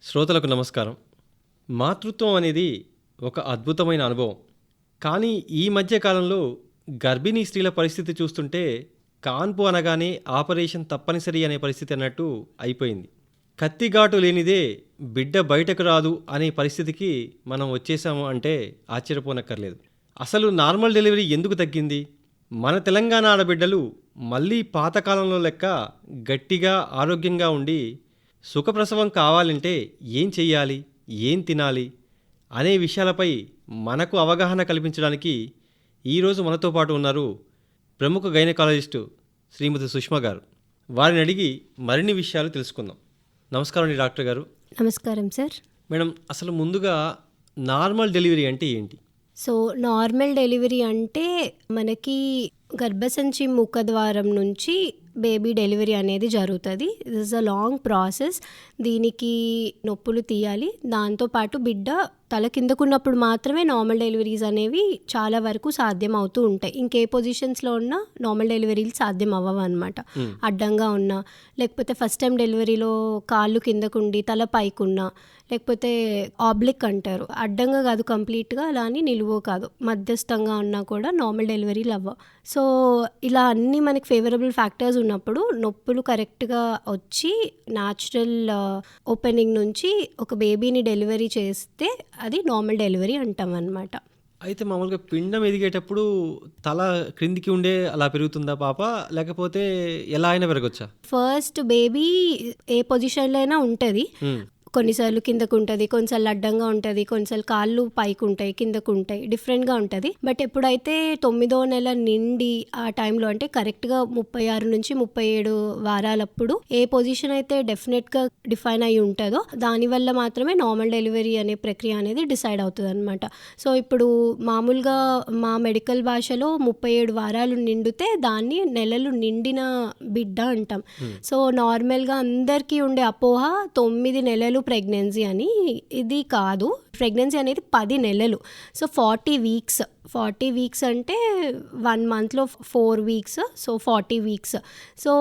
శ్రోతలకు నమస్కారం. మాతృత్వం అనేది ఒక అద్భుతమైన అనుభవం. కానీ ఈ మధ్య కాలంలో గర్భిణీ స్త్రీల పరిస్థితి చూస్తుంటే కాన్పు అనగానే ఆపరేషన్ తప్పనిసరి అనే పరిస్థితి అన్నట్టు అయిపోయింది. కత్తిగాటు లేనిదే బిడ్డ బయటకు రాదు అనే పరిస్థితికి మనం వచ్చేసాము అంటే ఆశ్చర్యపోనక్కర్లేదు. అసలు నార్మల్ డెలివరీ ఎందుకు తగ్గింది? మన తెలంగాణ ఆడబిడ్డలు మళ్ళీ పాతకాలంలో లెక్క గట్టిగా ఆరోగ్యంగా ఉండి సుఖప్రసవం కావాలంటే ఏం చెయ్యాలి, ఏం తినాలి అనే విషయాలపై మనకు అవగాహన కల్పించడానికి ఈరోజు మనతో పాటు ఉన్నారు ప్రముఖ గైనకాలజిస్టు శ్రీమతి సుష్మ గారు. వారిని అడిగి మరిన్ని విషయాలు తెలుసుకుందాం. నమస్కారం అండి డాక్టర్ గారు. నమస్కారం సార్. మేడం, అసలు ముందుగా నార్మల్ డెలివరీ అంటే ఏంటి? సో నార్మల్ డెలివరీ అంటే మనకి గర్భసంచి ముఖద్వారం నుంచి బేబీ డెలివరీ అనేది జరుగుతుంది. This is a long process. దీనికి నొప్పులు తీయాలి. దాంతోపాటు బిడ్డ తల కిందకున్నప్పుడు మాత్రమే నార్మల్ డెలివరీస్ అనేవి చాలా వరకు సాధ్యం అవుతూ ఉంటాయి. ఇంకే పొజిషన్స్లో ఉన్నా నార్మల్ డెలివరీలు సాధ్యం అవ్వవు అనమాట. అడ్డంగా ఉన్నా, లేకపోతే ఫస్ట్ టైం డెలివరీలో కాళ్ళు కిందకుండి తల పైకున్నా, లేకపోతే ఆబ్లిక్ అంటారు, అడ్డంగా కాదు కంప్లీట్గా, అలా అని నిలువు కాదు, మధ్యస్థంగా ఉన్నా కూడా నార్మల్ డెలివరీలు అవ్వవు. సో ఇలా అన్నీ మనకి ఫేవరబుల్ ఫ్యాక్టర్స్ ఉన్నప్పుడు నొప్పులు కరెక్ట్గా వచ్చి న్యాచురల్ ఓపెనింగ్ నుంచి ఒక బేబీని డెలివరీ చేస్తే అది నార్మల్ డెలివరీ అంటాం అన్నమాట. అయితే మామూలుగా పిండం ఎదిగేటప్పుడు తల క్రిందికి ఉండే అలా పెరుగుతుందా పాప, లేకపోతే ఎలా అయినా పెరగచ్చా? ఫస్ట్ బేబీ ఏ పొజిషన్లో అయినా ఉంటుంది. కొన్నిసార్లు కిందకు ఉంటుంది, కొన్నిసార్లు అడ్డంగా ఉంటుంది, కొన్నిసార్లు కాళ్ళు పైకి ఉంటాయి, కిందకు ఉంటాయి, డిఫరెంట్గా ఉంటుంది. బట్ ఎప్పుడైతే 9వ నెల నిండి ఆ టైంలో, అంటే కరెక్ట్గా 36 నుంచి 37 వారాలప్పుడు ఏ పొజిషన్ అయితే డెఫినెట్గా డిఫైన్ అయి ఉంటుందో దానివల్ల మాత్రమే నార్మల్ డెలివరీ అనే ప్రక్రియ అనేది డిసైడ్ అవుతుంది అనమాట. సో ఇప్పుడు మామూలుగా మా మెడికల్ భాషలో 37 వారాలు నిండితే దాన్ని నెలలు నిండిన బిడ్డ అంటాం. సో నార్మల్గా అందరికీ ఉండే అపోహ 9 నెలలు ప్రెగ్నెన్సీ అని. ఇది కాదు. ప్రెగ్నెన్సీ అనేది 10 నెలలు. So 40 weeks. 40 వీక్స్ అంటే 1 మంత్లో 4 వీక్స్, సో 40 వీక్స్. సో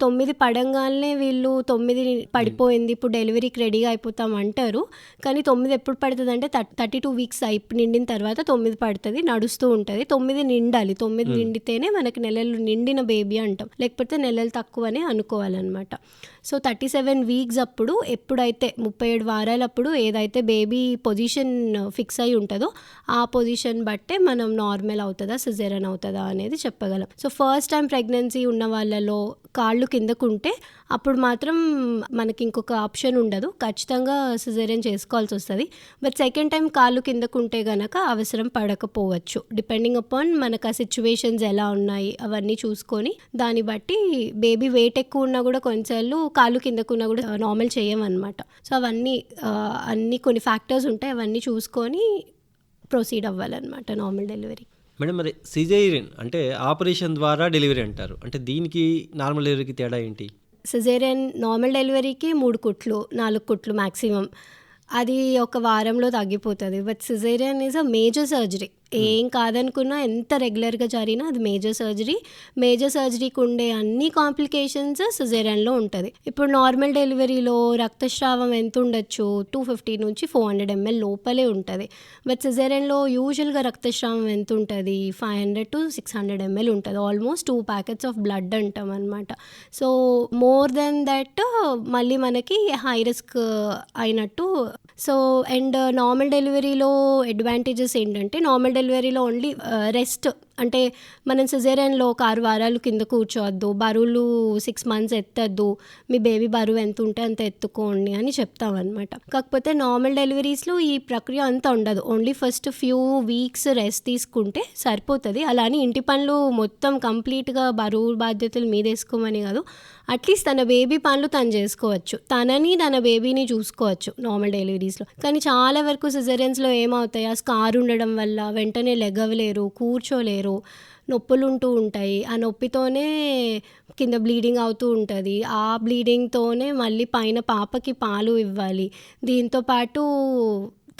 9 పడంగానే వీళ్ళు 9 పడిపోయింది, ఇప్పుడు డెలివరీకి రెడీగా అయిపోతాం అంటారు. కానీ 9 ఎప్పుడు పడుతుంది అంటే 32 వీక్స్ నిండిన తర్వాత 9 పడుతుంది, నడుస్తూ ఉంటుంది. 9 నిండాలి. 9 నిండితేనే మనకి నెలలు నిండిన బేబీ అంటాం, లేకపోతే నెలలు తక్కువనే అనుకోవాలన్నమాట. సో 37 వీక్స్ అప్పుడు, ఎప్పుడైతే 37 వారాలప్పుడు ఏదైతే బేబీ పొజిషన్ ఫిక్స్ అయి ఉంటుందో ఆ పొజిషన్ బట్టే మనం నార్మల్ అవుతుందా సిజేరియన్ అవుతుందా అనేది చెప్పగలం. సో ఫస్ట్ టైం ప్రెగ్నెన్సీ ఉన్న వాళ్ళలో కాళ్ళు కిందకుంటే అప్పుడు మాత్రం మనకి ఇంకొక ఆప్షన్ ఉండదు, ఖచ్చితంగా సిజేరియన్ చేసుకోవాల్సి వస్తుంది. బట్ సెకండ్ టైం కాళ్ళు కిందకుంటే గనక అవసరం పడకపోవచ్చు, డిపెండింగ్ అపాన్ మనకు ఆ సిచ్యువేషన్స్ ఎలా ఉన్నాయి అవన్నీ చూసుకొని. దాన్ని బట్టి బేబీ వెయిట్ ఎక్కువ ఉన్నా కూడా కొన్నిసార్లు కాళ్ళు కిందకున్నా కూడా నార్మల్ చేయమన్నమాట. సో అన్నీ కొన్ని ఫ్యాక్టర్స్ ఉంటాయి, అవన్నీ చూసుకొని ప్రొసీడ్ అవ్వాలన్నమాట నార్మల్ డెలివరీ. మేడం, మరి సిజేరియన్ అంటే ఆపరేషన్ ద్వారా డెలివరీ అంటారు, అంటే దీనికి నార్మల్ డెలివరీకి తేడా ఏంటి? సిజేరియన్ నార్మల్ డెలివరీకి 3 కుట్లు 4 కుట్లు మ్యాక్సిమం, అది ఒక వారంలో తగ్గిపోతుంది. But caesarean is a major surgery. ఏం కాదనుకున్నా, ఎంత రెగ్యులర్గా జరిగినా అది మేజర్ సర్జరీ. మేజర్ సర్జరీకి ఉండే అన్ని కాంప్లికేషన్స్ సిజేరియన్లో ఉంటుంది. ఇప్పుడు నార్మల్ డెలివరీలో రక్తస్రావం ఎంత ఉండొచ్చు, 250 నుంచి 400 ml లోపలే ఉంటుంది. బట్ సిజేరియన్లో యూజువల్గా రక్తస్రావం ఎంత ఉంటుంది, 500 to 600 ml ఉంటుంది. ఆల్మోస్ట్ 2 ప్యాకెట్స్ ఆఫ్ బ్లడ్ అంటాం అనమాట. సో మోర్ దెన్ దట్ మళ్ళీ మనకి హై రిస్క్ అయినట్టు. సో అండ్ నార్మల్ డెలివరీలో అడ్వాంటేజెస్ ఏంటంటే, నార్మల్ డెలివరీలో ఓన్లీ రెస్ట్, అంటే మనం సిజేరియన్లో ఒక 6 వారాలు కింద కూర్చోవద్దు, బరువులు 6 months ఎత్తద్దు, మీ బేబీ బరువు ఎంత ఉంటే అంత ఎత్తుకోండి అని చెప్తామన్నమాట. కాకపోతే నార్మల్ డెలివరీస్లో ఈ ప్రక్రియ అంతా ఉండదు. Only first few weeks rest తీసుకుంటే సరిపోతుంది. అలా అని ఇంటి పనులు మొత్తం కంప్లీట్గా బరువు బాధ్యతలు మీద వేసుకోమని కాదు, అట్లీస్ట్ తన బేబీ పనులు తను చేసుకోవచ్చు, తనని తన బేబీని చూసుకోవచ్చు నార్మల్ డెలివరీస్లో. కానీ చాలా వరకు సిజేరియన్స్లో ఏమవుతాయి, ఆ స్కార్ ఉండడం వల్ల వెంటనే లెగవలేరు, కూర్చోలేరు, నొప్పులు ఉంటూ ఉంటాయి. ఆ నొప్పితోనే కింద బ్లీడింగ్ అవుతూ ఉంటుంది. ఆ బ్లీడింగ్తోనే మళ్ళీ పైన పాపకి పాలు ఇవ్వాలి. దీంతోపాటు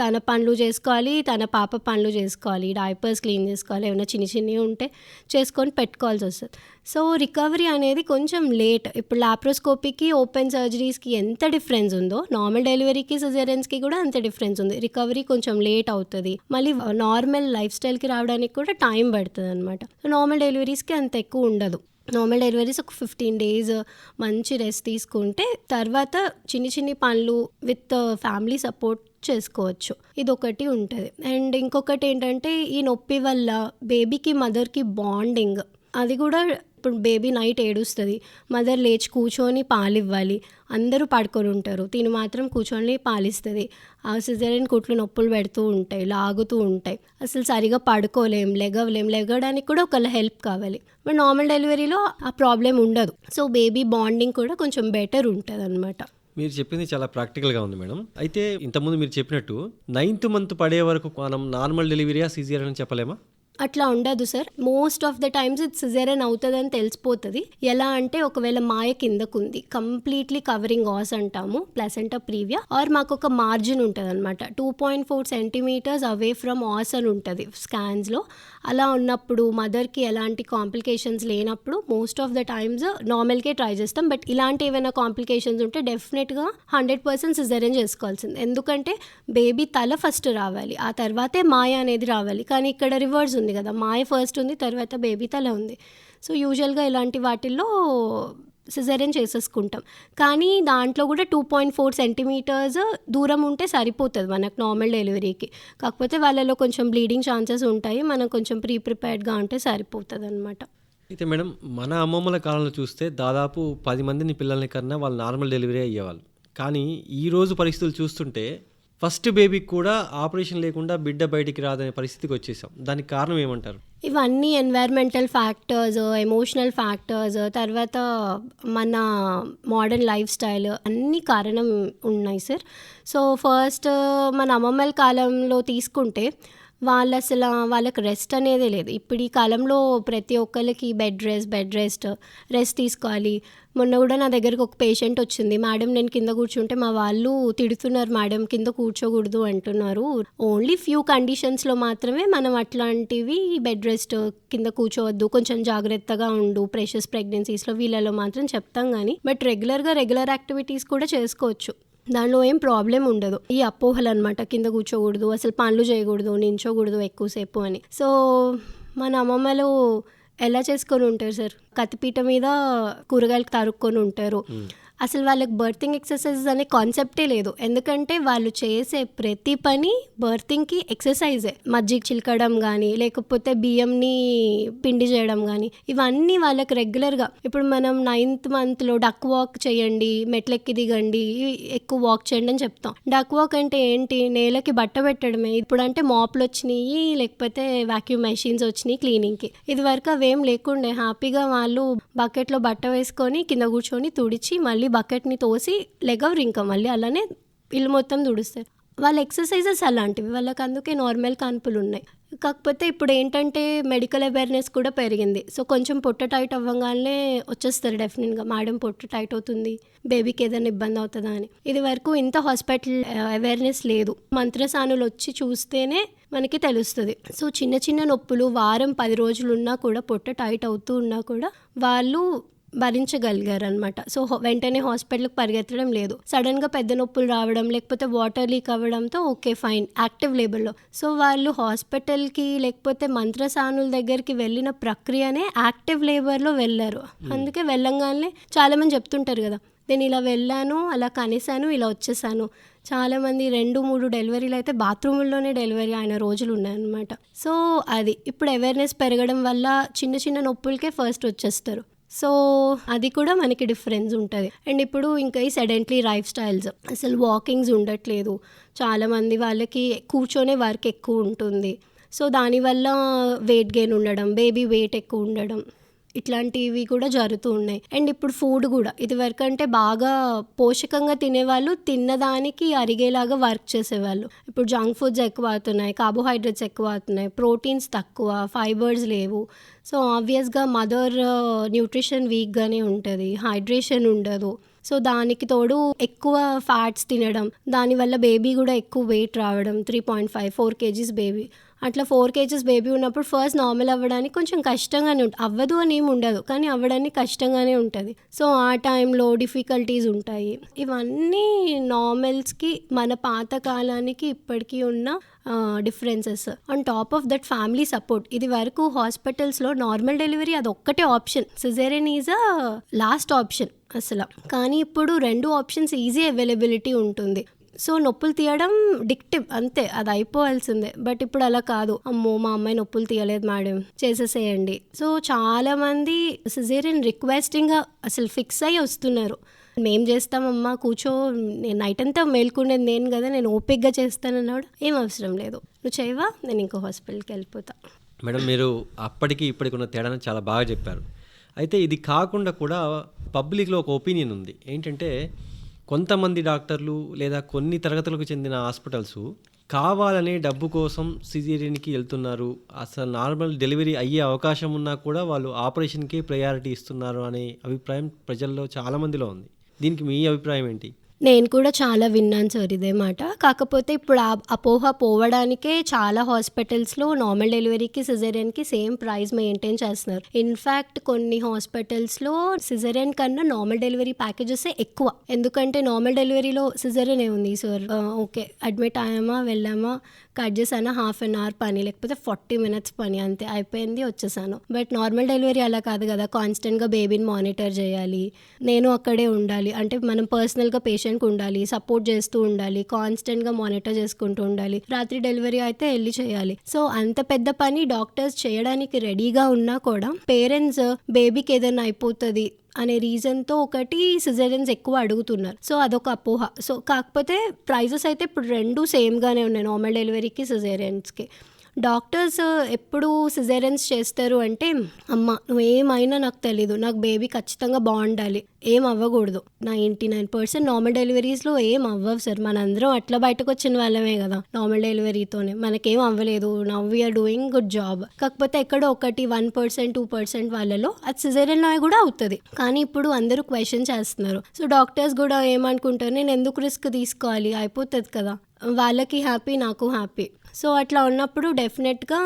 తన పనులు చేసుకోవాలి, తన పాప పనులు చేసుకోవాలి, డైపర్స్ క్లీన్ చేసుకోవాలి, ఏమైనా చిన్నవి ఉంటే చేసుకొని పెట్టుకోవాల్సి వస్తుంది. సో రికవరీ అనేది కొంచెం లేట్. ఇప్పుడు లాప్రోస్కోపీకి, ఓపెన్ సర్జరీస్కి ఎంత డిఫరెన్స్ ఉందో నార్మల్ డెలివరీకి, సిజేరియన్స్కి కూడా అంత డిఫరెన్స్ ఉంది. రికవరీ కొంచెం లేట్ అవుతుంది. మళ్ళీ నార్మల్ లైఫ్ స్టైల్కి రావడానికి కూడా టైం పడుతుంది అనమాట. నార్మల్ డెలివరీస్కి అంత ఎక్కువ ఉండదు. నార్మల్ డెలివరీస్ ఒక 15 days మంచి రెస్ట్ తీసుకుంటే తర్వాత చిన్ని పనులు విత్ ఫ్యామిలీ సపోర్ట్ చేసుకోవచ్చు. ఇది ఒకటి ఉంటుంది. అండ్ ఇంకొకటి ఏంటంటే ఈ నొప్పి వల్ల బేబీకి మదర్కి బాండింగ్ అది కూడా. ఇప్పుడు బేబీ నైట్ ఏడుస్తుంది, మదర్ లేచి కూర్చొని పాలివ్వాలి, అందరూ పడుకొని ఉంటారు, తిని మాత్రం కూర్చొని పాలిస్తుంది. ఆ సిజేరియన్ కుట్లు నొప్పులు పెడుతూ ఉంటాయి, లాగుతూ ఉంటాయి, అసలు సరిగా పడుకోలేం, లెగడానికి కూడా ఒకళ్ళ హెల్ప్ కావాలి. బట్ నార్మల్ డెలివరీలో ఆ ప్రాబ్లం ఉండదు. సో బేబీ బాండింగ్ కూడా కొంచెం బెటర్ ఉంటుంది అనమాట. మీరు చెప్పింది చాలా ప్రాక్టికల్గా ఉంది మేడం. అయితే ఇంతకుముందు మీరు చెప్పినట్టు 9th month పడే వరకు మనం నార్మల్ డెలివరీయా సిజేరియన్ అని చెప్పలేమా? అట్లా ఉండదు sir. Most of the times ఇది సిజేరియన్ అవుతుందని తెలిసిపోతుంది. ఎలా అంటే ఒకవేళ మాయ కిందకుంది, కంప్లీట్లీ కవరింగ్ ఆస్ అంటాము, ప్లాసెంటా ప్రీవియా, ఆర్ మాకు ఒక మార్జిన్ ఉంటుంది అనమాట, 2.4 centimeters అవే ఫ్రమ్ ఆస్ అని ఉంటుంది స్కాన్స్లో. అలా ఉన్నప్పుడు మదర్కి ఎలాంటి కాంప్లికేషన్స్ లేనప్పుడు మోస్ట్ ఆఫ్ ద టైమ్స్ నార్మల్కే ట్రై చేస్తాం. బట్ ఇలాంటి ఏమైనా కాంప్లికేషన్స్ ఉంటే డెఫినెట్గా 100% సిజేరియన్ చేసుకోవాల్సింది. ఎందుకంటే బేబీ తల ఫస్ట్ రావాలి, ఆ తర్వాతే మాయ అనేది రావాలి. కానీ ఇక్కడ రివర్స్ ఉంది కదా, మాయ ఫస్ట్ ఉంది, తర్వాత బేబీ తల ఉంది. సో యూజువల్గా ఇలాంటి వాటిల్లో సిజేరియన్ చేసేసుకుంటాం. కానీ దాంట్లో కూడా 2.4 centimeters దూరం ఉంటే సరిపోతుంది మనకు నార్మల్ డెలివరీకి. కాకపోతే వాళ్ళలో కొంచెం బ్లీడింగ్ ఛాన్సెస్ ఉంటాయి, మనం కొంచెం ప్రిపేర్డ్గా ఉంటే సరిపోతుంది అనమాట. అయితే మేడం, మన అమ్మమ్మల కాలంలో చూస్తే దాదాపు 10 మందిని పిల్లల్ని కన్నా వాళ్ళు నార్మల్ డెలివరీ అయ్యేవాళ్ళు. కానీ ఈరోజు పరిస్థితులు చూస్తుంటే ఫస్ట్ బేబీకి కూడా ఆపరేషన్ లేకుండా బిడ్డ బయటికి రాదనే పరిస్థితికి వచ్చేసాం. దానికి కారణం ఏమంటారు? ఇవన్నీ ఎన్వైర్మెంటల్ ఫ్యాక్టర్స్, ఎమోషనల్ ఫ్యాక్టర్స్, తర్వాత మన మోడర్న్ లైఫ్ స్టైల్ అన్ని కారణం ఉన్నాయి సార్. సో ఫస్ట్ మన అమ్మమ్మల కాలంలో తీసుకుంటే వాళ్ళకి రెస్ట్ అనేదే లేదు. ఇప్పుడు ఈ కాలంలో ప్రతి ఒక్కరికి బెడ్ రెస్ట్ తీసుకోవాలి. మొన్న కూడా నా దగ్గరకు ఒక పేషెంట్ వచ్చింది, మేడం నేను కింద కూర్చుంటే మా వాళ్ళు తిడుతున్నారు, మేడం కింద కూర్చోకూడదు అంటున్నారు, ఓన్లీ ఫ్యూ కండిషన్స్లో మాత్రమే మనం అట్లాంటివి బెడ్ రెస్ట్, కింద కూర్చోవద్దు, కొంచెం జాగ్రత్తగా ఉండు, ప్రెషస్ ప్రెగ్నెన్సీస్లో వీళ్ళలో మాత్రం చెప్తాం. కానీ బట్ రెగ్యులర్ యాక్టివిటీస్ కూడా చేసుకోవచ్చు, దానిలో ఏం ప్రాబ్లం ఉండదు. ఈ అపోహలు అనమాట, కింద కూర్చోకూడదు, అసలు పనులు చేయకూడదు, నించోకూడదు ఎక్కువసేపు అని. సో మన అమ్మమ్మలు ఎలా చేసుకొని ఉంటారు సార్, కత్తిపీట మీద కూరగాయలు తరుక్కొని ఉంటారు. అసలు వాళ్ళకి బర్తింగ్ ఎక్సర్సైజెస్ అనే కాన్సెప్టే లేదు. ఎందుకంటే వాళ్ళు చేసే ప్రతి పని బర్తింగ్కి ఎక్సర్సైజే. మజ్జిగ చిలకడం కానీ, లేకపోతే బియ్యంని పిండి చేయడం కానీ, ఇవన్నీ వాళ్ళకి రెగ్యులర్గా. ఇప్పుడు మనం 9th month డక్ వాక్ చేయండి, మెట్లెక్కి దిగండి, ఎక్కువ వాక్ చేయండి అని చెప్తాం. డక్ వాక్ అంటే ఏంటి, నేలకి బట్ట పెట్టడమే. ఇప్పుడు అంటే మాప్లు వచ్చినాయి, లేకపోతే వాక్యూమ్ మెషిన్స్ వచ్చినాయి క్లీనింగ్కి. ఇది వరకు అవేం లేకుండే, హ్యాపీగా వాళ్ళు బకెట్లో బట్ట వేసుకొని కింద కూర్చొని తుడిచి మళ్ళీ బకెట్ని తోసి లెగవరు, ఇంకా మళ్ళీ అలానే ఇల్లు మొత్తం తుడుస్తారు. వాళ్ళ ఎక్సర్సైజెస్ అలాంటివి, వాళ్ళకి అందుకే నార్మల్ కాన్పులు ఉన్నాయి. కాకపోతే ఇప్పుడు ఏంటంటే మెడికల్ అవేర్నెస్ కూడా పెరిగింది. సో కొంచెం పొట్ట టైట్ అవ్వగానే వచ్చేస్తారు డెఫినెట్గా, మేడం పొట్ట టైట్ అవుతుంది, బేబీకి ఏదైనా ఇబ్బంది అవుతుందా అని. ఇది వరకు ఇంత హాస్పిటల్ అవేర్నెస్ లేదు, మంత్రసానులు వచ్చి చూస్తేనే మనకి తెలుస్తుంది. సో చిన్న నొప్పులు వారం 10 రోజులు ఉన్నా కూడా, పొట్ట టైట్ అవుతూ ఉన్నా కూడా వాళ్ళు భరించగలిగారు అనమాట. సో వెంటనే హాస్పిటల్కి పరిగెత్తడం లేదు. సడన్గా పెద్ద నొప్పులు రావడం, లేకపోతే వాటర్ లీక్ అవ్వడంతో ఓకే ఫైన్ యాక్టివ్ లేబర్లో. సో వాళ్ళు హాస్పిటల్కి లేకపోతే మంత్రసానుల దగ్గరికి వెళ్ళిన ప్రక్రియనే యాక్టివ్ లేబర్లో వెళ్ళారు. అందుకే వెళ్ళంగానే చాలామంది చెప్తుంటారు కదా, నేను ఇలా వెళ్ళాను, అలా కనేసాను, ఇలా వచ్చేసాను. చాలామంది 2-3 డెలివరీలు అయితే బాత్రూముల్లోనే డెలివరీ అయిన రోజులు ఉన్నాయన్నమాట. సో అది ఇప్పుడు అవేర్నెస్ పెరగడం వల్ల చిన్న నొప్పులకే ఫస్ట్ వచ్చేస్తారు. సో అది కూడా మనకి డిఫరెన్స్ ఉంటుంది. అండ్ ఇప్పుడు ఇంకా ఈ సెడెంటరీ లైఫ్ స్టైల్స్, అసలు వాకింగ్స్ ఉండట్లేదు, చాలామంది వాళ్ళకి కూర్చొనే వర్క్ ఎక్కువ ఉంటుంది. సో దానివల్ల వెయిట్ గెయిన్ ఉండడం, బేబీ వెయిట్ ఎక్కువ ఉండడం, ఇట్లాంటివి కూడా జరుగుతూ ఉన్నాయి. అండ్ ఇప్పుడు ఫుడ్ కూడా ఇదివరకు అంటే బాగా పోషకంగా తినేవాళ్ళు, తిన్నదానికి అరిగేలాగా వర్క్ చేసేవాళ్ళు. ఇప్పుడు జంక్ ఫుడ్స్ ఎక్కువ అవుతున్నాయి, కార్బోహైడ్రేట్స్ ఎక్కువ అవుతున్నాయి, ప్రోటీన్స్ తక్కువ, ఫైబర్స్ లేవు. సో ఆబ్వియస్గా మదర్ న్యూట్రిషన్ వీక్గానే ఉంటుంది, హైడ్రేషన్ ఉండదు. సో దానికి తోడు ఎక్కువ ఫ్యాట్స్ తినడం, దానివల్ల బేబీ కూడా ఎక్కువ వెయిట్ రావడం, 3.5 4 kgs బేబీ. అట్లా 4 kgs బేబీ ఉన్నప్పుడు ఫస్ట్ నార్మల్ అవ్వడానికి కొంచెం కష్టంగానే ఉంటుంది. అవ్వదు అని ఏమి ఉండదు, కానీ అవ్వడానికి కష్టంగానే ఉంటుంది. సో ఆ టైంలో డిఫికల్టీస్ ఉంటాయి. ఇవన్నీ నార్మల్స్కి, మన పాత కాలానికి ఇప్పటికీ ఉన్న differences. On top of that family support. ఇది వరకు హాస్పిటల్స్లో నార్మల్ డెలివరీ అది ఒక్కటే option, caesarean is a last option అసలు. కానీ ఇప్పుడు 2 ఆప్షన్స్ ఈజీ అవైలబిలిటీ ఉంటుంది. సో నొప్పులు తీయడం డిక్టివ్ అంతే, అది అయిపోవాల్సిందే. బట్ ఇప్పుడు అలా కాదు, అమ్మో మా అమ్మాయి నొప్పులు తీయలేదు మేడం, చేసేసేయండి. సో చాలామంది సిజేరియన్ రిక్వెస్టింగ్గా అసలు ఫిక్స్ అయ్యి వస్తున్నారు. మేం చేస్తామమ్మా, కూర్చో, నేను నైట్ అంతా మేల్కొనేది నేను కదా, నేను ఓపిక్గా చేస్తానన్నాడు. ఏం అవసరం లేదు, నువ్వు చేయవా, నేను ఇంకో హాస్పిటల్కి వెళ్ళిపోతా. మేడం, మీరు అప్పటికి ఇప్పటికి ఉన్న తేడాను చాలా బాగా చెప్పారు. అయితే ఇది కాకుండా కూడా పబ్లిక్లో ఒక ఒపీనియన్ ఉంది. ఏంటంటే కొంతమంది డాక్టర్లు లేదా కొన్ని తరగతులకు చెందిన హాస్పిటల్స్ కావాలనే డబ్బు కోసం సిజేరియన్కి వెళ్తున్నారు, అసలు నార్మల్ డెలివరీ అయ్యే అవకాశం ఉన్నా కూడా వాళ్ళు ఆపరేషన్కే ప్రయారిటీ ఇస్తున్నారు అనే అభిప్రాయం ప్రజల్లో చాలామందిలో ఉంది. దీనికి మీ అభిప్రాయం ఏంటి? నేను కూడా చాలా విన్నాను సార్ ఇదే మాట. కాకపోతే ఇప్పుడు ఆ అపోహ పోవడానికే చాలా హాస్పిటల్స్లో నార్మల్ డెలివరీకి సిజేరియన్కి సేమ్ ప్రైస్ మెయింటైన్ చేస్తున్నారు. ఇన్ఫ్యాక్ట్ కొన్ని హాస్పిటల్స్లో సిజేరియన్ కన్నా నార్మల్ డెలివరీ ప్యాకేజెస్ ఎక్కువ. ఎందుకంటే నార్మల్ డెలివరీలో సిజేరియన్ ఏముంది సార్, ఓకే అడ్మిట్ అయ్యామా, వెళ్ళామా, కట్ చేసానా, 1/2 hour పని, లేకపోతే 40 minutes పని, అంతే అయిపోయింది, వచ్చేసాను. బట్ నార్మల్ డెలివరీ అలా కాదు కదా, కాన్స్టెంట్గా బేబీని మానిటర్ చేయాలి, నేను అక్కడే ఉండాలి. అంటే మనం పర్సనల్గా పేషెంట్కి ఉండాలి, సపోర్ట్ చేస్తూ ఉండాలి, కాన్స్టెంట్గా మానిటర్ చేసుకుంటూ ఉండాలి. రాత్రి డెలివరీ అయితే వెళ్ళి చేయాలి. సో అంత పెద్ద పని డాక్టర్స్ చేయడానికి రెడీగా ఉన్నా కూడా పేరెంట్స్ బేబీకి ఏదైనా అయిపోతుంది అనే రీజన్తో ఒకటి సిజేరియన్స్ ఎక్కువ అడుగుతున్నారు. సో అదొక అపోహ. సో కాకపోతే ప్రైజెస్ అయితే ఇప్పుడు 2 సేమ్గానే ఉన్నాయి, నార్మల్ డెలివరీకి సిజేరియన్స్కి. డాక్టర్స్ ఎప్పుడు సిజేరియన్స్ చేస్తారు అంటే, అమ్మ నువ్వేమైనా నాకు తెలీదు, నాకు బేబీ ఖచ్చితంగా బాగుండాలి, ఏం అవ్వకూడదు. 99% నార్మల్ డెలివరీస్లో ఏం అవ్వవు సార్. మనందరం అట్లా బయటకు వచ్చిన వాళ్ళమే కదా నార్మల్ డెలివరీతోనే, మనకేం అవ్వలేదు, now we are doing good job. కాకపోతే ఎక్కడో ఒకటి 1% 2% వాళ్ళలో అది సిజేరియన్లో కూడా అవుతుంది. కానీ ఇప్పుడు అందరూ క్వశ్చన్ చేస్తున్నారు. సో డాక్టర్స్ కూడా ఏమనుకుంటారు, నేను ఎందుకు రిస్క్ తీసుకోవాలి, అయిపోతుంది కదా, వాళ్ళకి హ్యాపీ, నాకు హ్యాపీ. సో అట్లా ఉన్నప్పుడు డెఫినెట్గా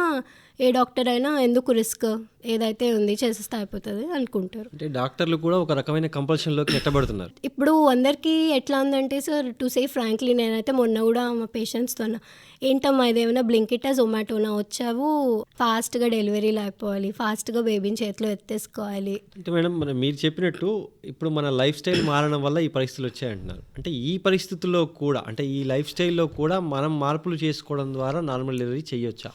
ఏ డాక్టర్ అయినా ఎందుకు రిస్క్, ఏదైతే ఉంది చేసేస్తే అయిపోతుంది అనుకుంటారు. అంటే డాక్టర్లు కూడా ఒక రకమైన కంపల్షన్లోకి నెట్టబడుతున్నారు. ఇప్పుడు అందరికీ ఎట్లా ఉందంటే సార్, టు సే ఫ్రాంక్లీ, నేనైతే మొన్న కూడా మా పేషెంట్స్తో, ఏంటమ్మా ఇదేమైనా బ్లింకిటా జొమాటోనా, వచ్చావు ఫాస్ట్గా డెలివరీలు అయిపోవాలి, ఫాస్ట్గా బేబీని చేతిలో ఎత్తేసుకోవాలి. అంటే మేడం, మీరు చెప్పినట్టు ఇప్పుడు మన లైఫ్ స్టైల్ మారడం వల్ల ఈ పరిస్థితులు వచ్చాయంటున్నారు. అంటే ఈ పరిస్థితుల్లో కూడా, అంటే ఈ లైఫ్ స్టైల్లో కూడా మనం మార్పులు చేసుకోవడం ద్వారా నార్మల్ డెలివరీ చేయొచ్చా?